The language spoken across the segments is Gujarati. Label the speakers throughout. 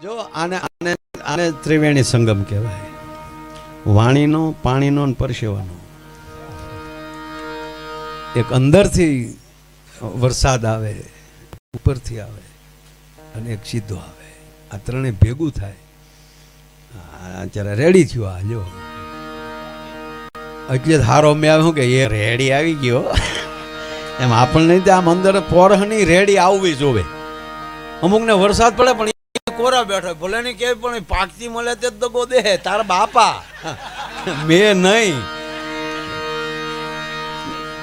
Speaker 1: જો આને આને આને ત્રિવેણી સંગમ કહેવાય. વાણીનો, પાણીનો અને પરસેવાનો. એક અંદરથી વરસાદ આવે, ઉપરથી આવે અને એક સીધો આવે. આ ત્રણેય ભેગું થાય. અત્યારે રેડી થયો. આ જો એટલે હારો મેં આવ્યું કે એ રેડી આવી ગયો. એમ આપણને આમ અંદર પોરહની રેડી આવવી જોવે. અમુકને વરસાદ પડે પણ કોરા બેઠો ભલે ને કે પણ પાકતી મળે તે દગો દે તારા બાપા મેં નહીં.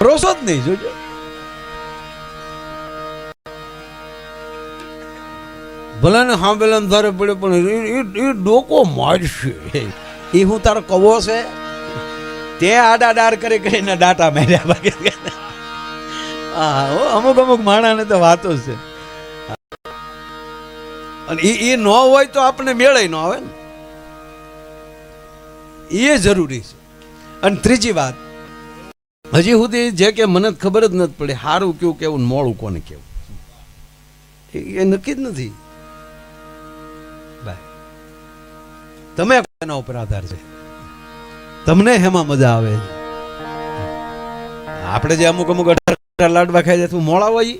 Speaker 1: ભરોસો જ નહીં. જોજો ભલે ને સાંભળે ધારે પડે પણ એ ડોકો મારશે. એ હું તારો કવો છે તે આડા ડાર કરી કરીને ડાટા માર્યા બાકી. હા અમુક અમુક માણાને તો વાતો છે. અને એ ન હોય તો આપણે મેળે ન આવે ને, એ જરૂરી છે. અને ત્રીજી વાત, હજી સુધી જે કે મને ખબર જ નથી પડી સારું કેવું કેવું મોડું કોને કેવું એ નક્કી જ નથી. ભાઈ તમે એના ઉપર આધાર છે, તમને હેમાં મજા આવે. આપણે જે અમુક અમુક 18 લાડવા ખાઈ જાય તું મોડા હોય,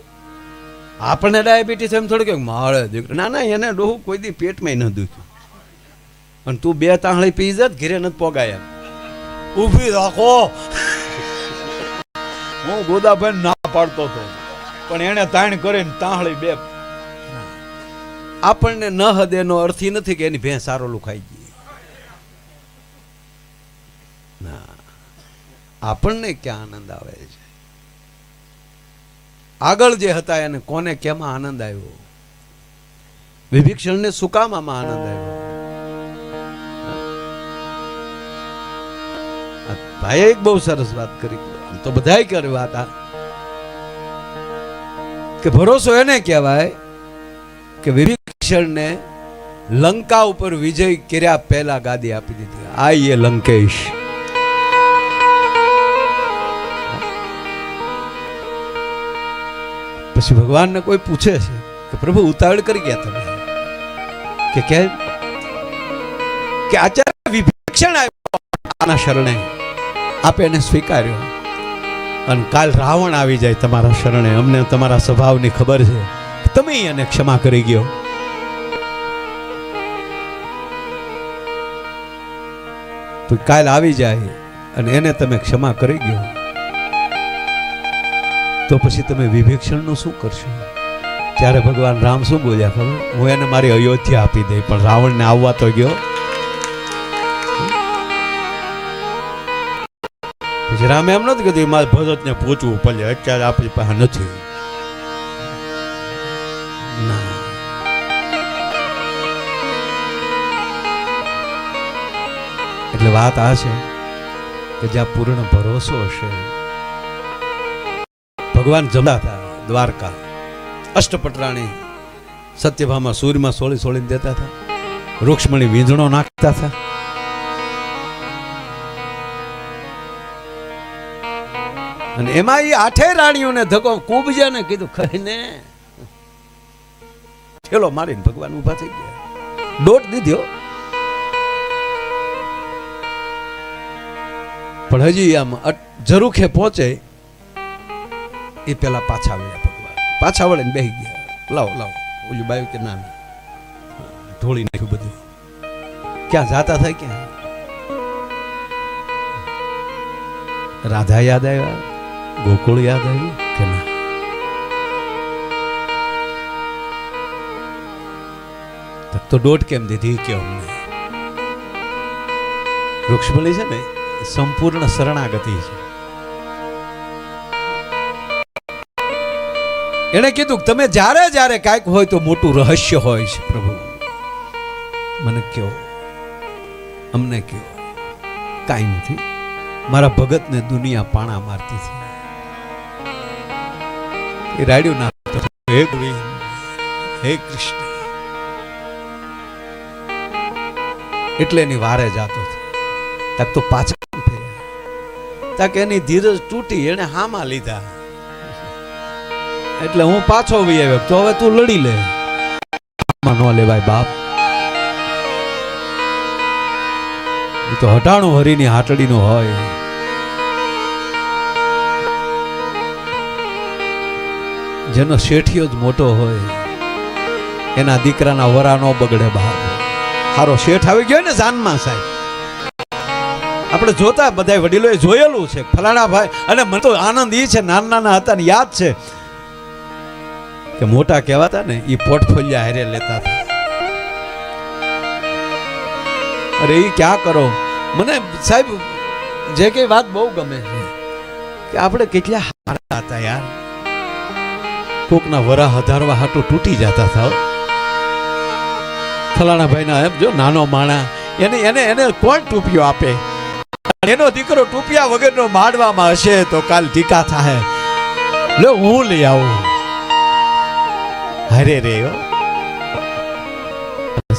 Speaker 1: આપણને ડાયાબિટીસ એમ થોડું કે મારે દીકરો ના ના એને ડોહું કોઈ દી પેટમાં ન દુખ્યું. અને તું 2 તાંહળી પી જ ઘરે નથી પોગાય. ઊભી રાખો. હું ગોદાભાઈ ના પાડતો હતો પણ એને તાણ કરીને તાંહળી 2. આપણને ન હદે એનો અર્થ નથી કે એની ભેંસ સારો લુખાઈ ગઈ. ના, આપણને ક્યાં આનંદ આવે છે? આગળ જે હતા એને કોને કેમાં આનંદ આવ્યો? વિભીક્ષણને શું કામ આમાં આનંદ આવ્યો? ભાઈ એક બહુ સરસ વાત કરી. આમ તો બધાય કરે વાત કે ભરોસો એને કહેવાય કે વિભીક્ષણને લંકા ઉપર વિજય કર્યા પહેલા ગાદી આપી દીધી. આ એ લંકેશ. પછી ભગવાનને કોઈ પૂછે છે કે પ્રભુ ઉતાવળ કરી ગયા તમે કે કેમ? કે આચાર્ય વિભીક્ષણ આવ્યો આના શરણે, આપે એને સ્વીકાર્યો. અને કાલ રાવણ આવી જાય તમારા શરણે, અમને તમારા સ્વભાવની ખબર છે, તમે એને ક્ષમા કરી ગયો. તો કાલ આવી જાય અને એને તમે ક્ષમા કરી ગયો તો પછી તમે વિભીક્ષણનું શું કરશો? ત્યારે ભગવાન રામ શું બોલ્યા ખબર? હું એને મારી અયોધ્યા આપી દઈ, પણ રાવણને આવવા તો ગયો. પછી રામે એમ નથી કીધું મારે ભરતને પૂછવું પડે, અત્યારે આપણી પાસે નથી. ના, એટલે વાત આ છે કે જ્યાં પૂર્ણ ભરોસો હશે. ભગવાન જમતા હતા દ્વારકા, અષ્ટપટરાણી સત્યભામા સૂર્યમાં સોળી સોળીને દેતા હતા, રૂક્ષ્મણી વીંઝણો નાખતા હતા. અને એમાં એ 8 રાણીઓને ધક્કો કુબજાને કીધું ખાઈને ઠેલો મારીને ભગવાન ઊભા થઈ ગયા. દોટ દીધો પણ હજી આમ જરૂખે પહોંચે એ પેલા પાછા વળ્યા. ભગવાન પાછા વળે ને બેસી ગયા. લાવો લાવો ઓલું બાયું કે ના ઢોળી નાખ્યું બધું. ક્યાં જાતા થાય? ક્યાં રાધા યાદ આવ્યા? ગોકુળ યાદ આવ્યું કે ના? તો દોટ કેમ દીધી કે અમને? રૂક્ષ્મણી છે ને સંપૂર્ણ શરણાગતિ છે. એને કીધું તમે જ્યારે જ્યારે કાંઈક હોય તો મોટું રહસ્ય હોય છે પ્રભુ, મને કહો, અમને કહો. કાંઈ નથી, મારા ભગતને દુનિયા પાણા મારતી હતી. એ રાડ્યું નાખતો, હે ગોવિંદ, હે કૃષ્ણ. એટલે એની વારે જાતો હતો. તાક તો પાછા ફેર્યા, તાક એની ધીરજ તૂટી, એને હામાં લીધા. એટલે હું પાછો વી આવ્યો. તો હવે તું લડી લે. ન લેવાય બાપ. એ તો હટાણું હરીની હાટડીનું હોય. જેનો શેઠિયો જ મોટો હોય એના દીકરાના વરા નો બગડે. બહાર સારો શેઠ આવી ગયો ને જાનમાં સાહેબ, આપણે જોતા બધા વડીલોએ જોયેલું છે ફલાણા ભાઈ. અને મને તો આનંદ એ છે, નાના નાના હતા ને યાદ છે કે મોટા કહેવાતા ને એ પોર્ટફોલિયો હારે લેતા હતા. અરે એ ક્યાં કરો, મને સાહેબ જે કઈ વાત બહુ ગમે છે કે આપણે કેટલા હારા હતા યાર. કોકના વરા હધારવા હાટું તૂટી જતા હતા. ફલાણા ભાઈના એમ જો નાનો માણા એને એને એને કોણ ટૂપિયો આપે? એનો દીકરો ટૂપિયા વગરનો માંડવામાં હશે તો કાલ ટીકા થાય. લે હું લઈ આવું. હરે રે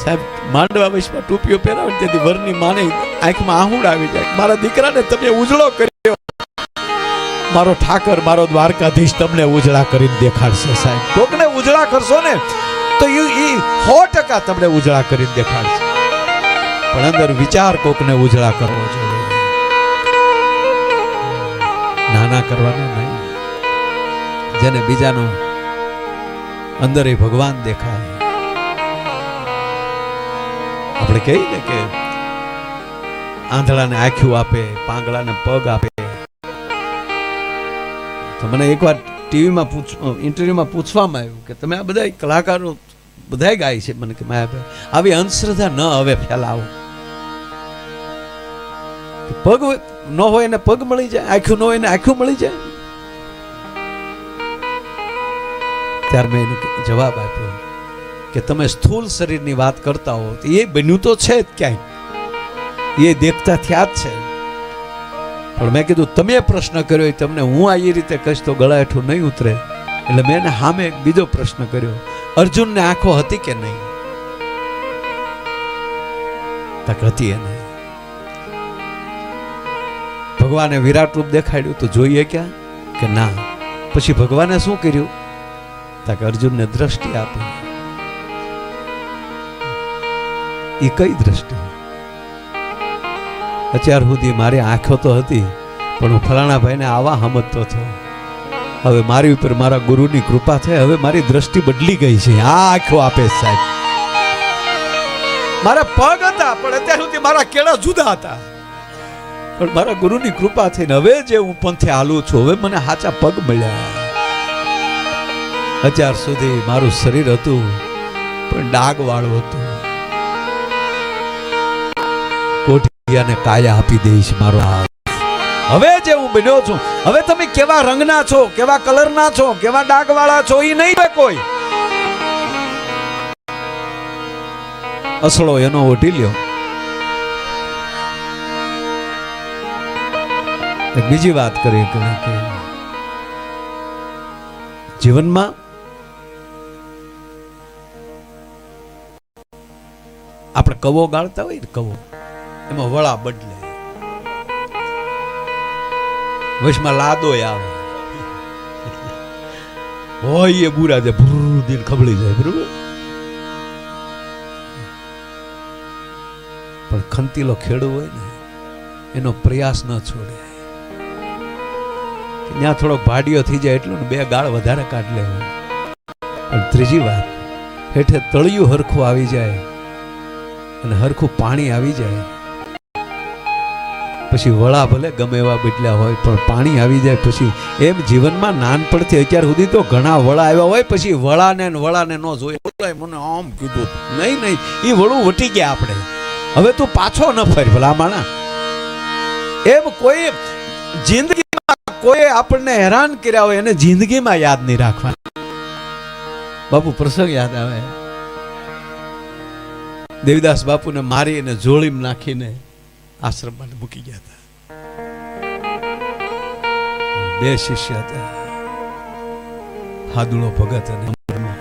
Speaker 1: સાહેબ, માંડવા વયસમાં ટૂપિયો પહેરાવે તેથી વરની માને આંખમાં આહુડ આવી જાય. મારા દીકરાને તમે ઉજળો કર્યો, મારો ઠાકર મારો દ્વારકાધીશ તમને ઉજળા કરીને દેખાડશે. સાહેબ કોકને ઉજળા કરશો ને તો એ 100% તમને ઉજળા કરીને દેખાડશે. પણ અંદર વિચાર કોકને ઉજળા કરવો જોઈએ, નાના કરવાનો નહીં. જેને બીજાનો અંદર એ ભગવાન દેખાય. આપણે કહીએ ને કે આંધળાને આંખ્યું આપે, પાંગળાને પગ આપે. તો મને એકવાર ટીવીમાં ઇન્ટરવ્યુમાં પૂછવામાં આવ્યું કે તમે આ બધા કલાકારો બધા ગાય છે, મને કે માયાભાઈ આવી અંધશ્રદ્ધા ન હવે ફેલાવો. પગ ન હોય એને પગ મળી જાય, આંખ્યું ન હોય એને આંખ્યું મળી જાય. ત્યાર મેં એને જવાબ આપ્યો કે તમે સ્થૂલ શરીરની વાત કરતા હો તો એ બન્યું તો છે જ ક્યાંય, એ દેખતા થયા જ છે. પણ મેં કીધું તમે પ્રશ્ન કર્યો એ તમને હું આ એ રીતે કહીશ તો ગળા હેઠું નહીં ઉતરે. એટલે મેં એને સામે બીજો પ્રશ્ન કર્યો, અર્જુનને આંખો હતી કે નહીં? તક હતી એને. ભગવાને વિરાટ રૂપ દેખાડ્યું તો જોઈએ ક્યાં કે ના. પછી ભગવાને શું કર્યું? તક અર્જુનને દ્રષ્ટિ આપી. એ કઈ દ્રષ્ટિ? અત્યાર સુધી મારી આંખો તો હતી પણ હું ફલાણા ભાઈને આવા સમજતો હતો. હવે મારી ઉપર મારા ગુરુની કૃપા છે, હવે મારી દ્રષ્ટિ બદલી ગઈ છે. આ આંખો આપે સાહેબ. મારા પગ હતા પણ અત્યાર સુધી મારા કેળા જુદા હતા, પણ મારા ગુરુની કૃપા થઈને હવે જે હું પંથે હાલું છું, હવે મને સાચા પગ મળ્યા. અત્યાર સુધી મારું શરીર હતું પણ ડાઘ વાળું હતું. કોઠિયાને કાયા આપી દઈશ મારો હાથ. હવે જે હું બન્યો છું, હવે તમે કેવા રંગના છો, કેવા કલરના છો, કેવા ડાઘ વાળા છો એ નહીં હોય કોઈ. અસળો એનો ઓઢી લ્યો. એક બીજી વાત કરી કે જીવનમાં આપણે કવો ગાળતા હોય ને, કવો એમાં વળા બદલે, વચમાં લાદો આવે હોય એ બુરા જાય, ભૂર દિન ખબળી જાય. બરોબર, પણ ખંતીલો ખેડૂ હોય ને એનો પ્રયાસ ન છોડે. ત્યાં થોડોક ભાડિયો થઈ જાય એટલું ને 2 ગાળ વધારે કાઢ લેવો. પણ ત્રીજી વાત, હેઠે તળિયું હરખું આવી જાય અને હરખું પાણી આવી જાય પછી વળા ભલે ગમે એવા બદલ્યા હોય પણ પાણી આવી જાય પછી. એમ જીવનમાં નાનપણથી અત્યાર સુધી તો ઘણા વળા આવ્યા હોય, પછી વળાને ન જોઈએ. મને આમ કીધું નહીં, એ વળું વટી ગયા આપણે. હવે તું પાછો ન ફર ભલા માણા. એમ કોઈ જિંદગીમાં કોઈ આપણને હેરાન કર્યા હોય એને જિંદગીમાં યાદ નહીં રાખવા. બાપુ પ્રસંગ યાદ આવે, દેવીદાસ બાપુને મારી અને જોળીમાં નાખીને આશ્રમમાં મૂકી ગયા હતા. 2 શિષ્ય હતા, હાદુળો ભગત અને અમરમાં.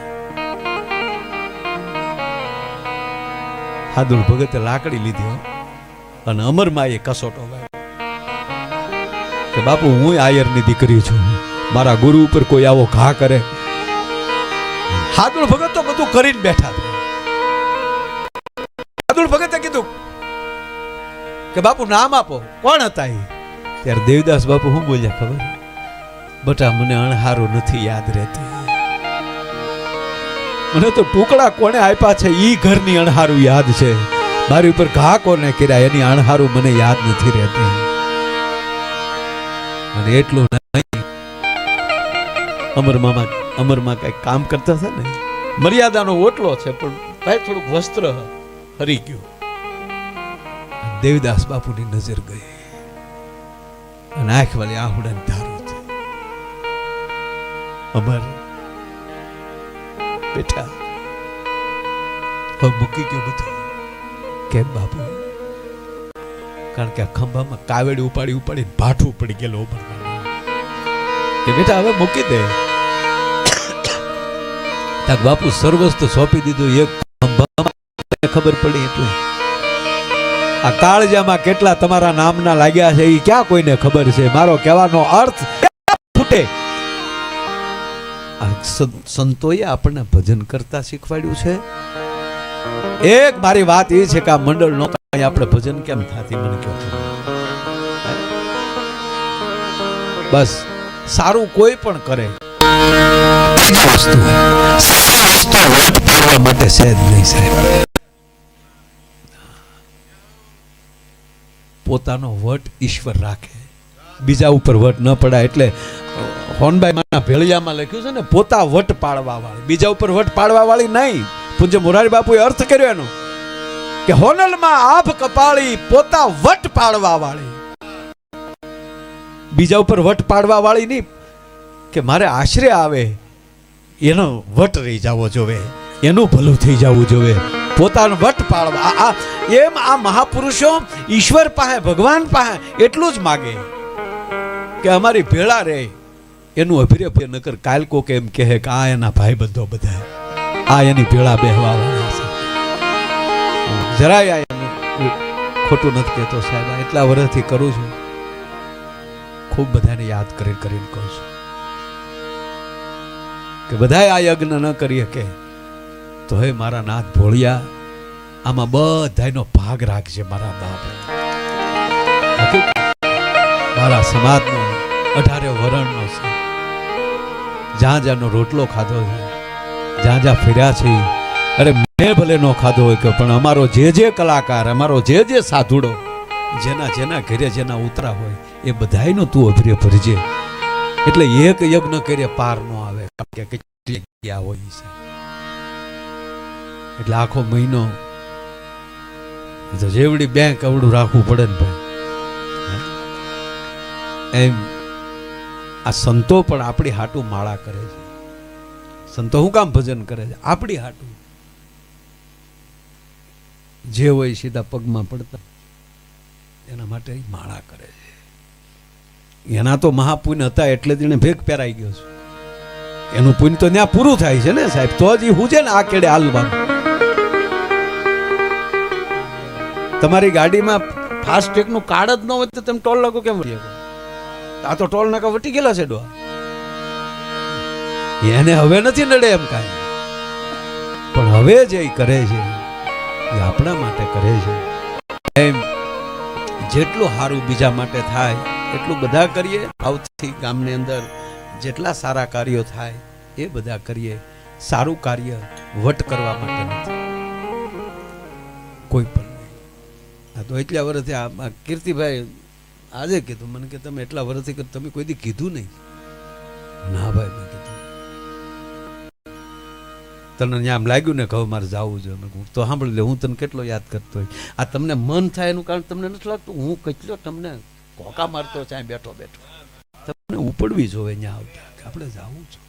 Speaker 1: હાદુળ ભગતે લાકડી લીધી અને અમરમાં એ કસોટો વાળ્યો કે બાપુ હું આયરની દીકરી છું, મારા ગુરુ ઉપર કોઈ આવો ઘા કરે. હાદુળ ભગત તો બધું કરીને બેઠા હતા. હાદુળ ભગતે કીધું કે બાપુ નામ આપો, કોણ હતા એ? ત્યારે દેવદાસ બાપુ શું બોલ્યા ખબર? બટા મને અણહારું નથી યાદ રહેતી, મને તો ટુકડા કોને આપ્યા છે ઈ ઘરની અણહારું યાદ છે, મારી ઉપર ઘા કોને કર્યા એની અણહારું મને યાદ નથી રહેતી. અને એટલું નહીં, અમરમાં કઈ કામ કરતા હતા ને, મર્યાદાનો ઓટલો છે પણ ભાઈ થોડુંક વસ્ત્ર હરી ગયું. દેવદાસ બાપુની નજર ગઈ અને આંખ વાળી આહુડાની ધારો છે. અમર બેઠા હવે મૂકી ગયો બધું. કેમ બાપુ? કારણ કે આ ખંભામાં કાવેડી ઉપાડી ભાઠું પડી ગયેલું કે બેટા હવે મૂકી દે. બાપુ સર્વસ્વ સોંપી દીધું. એક ખંભામાં ખબર પડી એટલે આ કાળજામાં કેટલા તમારા નામના લાગ્યા છે એ ક્યાં કોઈને ખબર છે? મારો કહેવાનો અર્થ ફૂટે. સંતોએ આપણને ભજન કરતા શીખવાડ્યું છે. એક મારી વાત એ છે કે આ મંડળ નો આપણે ભજન કેમ થાતી મને કહો. બસ સારું કોઈ પણ કરે માટે સહેજ નહીં સાહેબ. પોતાનો વટ ઈશ્વર રાખે, બીજા ઉપર વટ ન પડાય. એટલે હોનબાઈ માના ભેળિયામાં લખ્યું છે ને, પોતા વટ પાડવા વાળી, બીજા ઉપર વટ પાડવા વાળી નહીં. પૂજ્ય મોરારી બાપુએ અર્થ કર્યો એનો કે હોનલમાં આભ કપાળી, પોતા વટ પાડવા વાળી. બીજા ઉપર વટ પાડવા વાળી નહીં કે મારે આશરે આવે એનો વટ રહી જવો જોવે, એનું ભલું થઈ જવું જોવે. પોતાનો વટ પાડવા એમ આ મહાપુરુષો ઈશ્વર પાસે, ભગવાન પાસે એટલું જ માગે કે અમારી ભેળા રહે, એનું અભિરે નકર કાલ કોક એમ કહે કે આ એના ભાઈ બંધો બધા, આ એની ભેળા બેહવા વાળા છે. જરાય ખોટું નથી કહેતો સાહેબ, એટલા વર્ષથી કરું છું, ખૂબ બધાને યાદ કરીને કહું છું કે બધાએ આ યજ્ઞ ન કરી શકે તો હે મારા નાથ ભોળિયા, આમાં બધાનો ભાગ રાખજે મારા બાપ. મારા સમાજનો 18 વરણનો છે, જ્યાં જ્યાંનો રોટલો ખાધો છે, જ્યાં જ્યાં ફર્યા છે, અરે મેં ભલે નો ખાધો હોય કે પણ અમારો જે કલાકાર, અમારો જે સાધુડો, જેના ઘરે જેના ઉતરા હોય એ બધાયનો તું અભિરે ભરજે. એટલે એક યજ્ઞ કરે પાર નો આવે, કારણ કે કેટલી જગ્યા હોય છે. એટલે આખો મહિનો જેવડી બેંક અવડું રાખવું પડે ને ભાઈ. એમ આ સંતો પણ આપણી હાટું માળા કરે છે. સંતો શું કામ ભજન કરે છે? આપણી હાટું. જે હોય સીધા પગમાં પડતા એના માટે માળા કરે છે. એના તો મહાપુણ્ય હતા એટલે જ એને ભેગ પહેરાઈ ગયો છે. એનું પુણ્ય તો ત્યાં પૂરું થાય છે ને સાહેબ, તો જ હું છે ને આ કેડે હાલવાનું. તમારી ગાડીમાં ફાસ્ટેગ નું કાર્ડ જ ન હોય તો તમે ટોલ નાકો કેમ વળી શકો? આ તો ટોલ નાકા વટી ગયેલા છે ડોહા, એને હવે નથી નડે એમ કાંઈ. પણ હવે જે કરે છે એ આપણા માટે કરે છે. એમ જેટલું સારું બીજા માટે થાય એટલું બધા કરીએ. આવતી ગામની અંદર જેટલા સારા કાર્યો થાય એ બધા કરીએ. સારું કાર્ય વટ કરવા માટે નથી કોઈ પણ. હા તો એટલા વર્ષથી આ કીર્તિભાઈ આજે કીધું મને કે તમે એટલા વર્ષથી તમે કોઈ દી કીધું નહીં. ના ભાઈ મેં કીધું તને આમ લાગ્યું ને કહું મારે જવું જોઈએ. તો સાંભળી લે, હું તને કેટલો યાદ કરતો હોય. આ તમને મન થાય એનું કારણ તમને નથી લાગતું હું કેટલો તમને કોકા મારતો ત્યાં બેઠો તમને ઉપડવી જોવે ત્યાં આવતા કે આપણે જવું છું.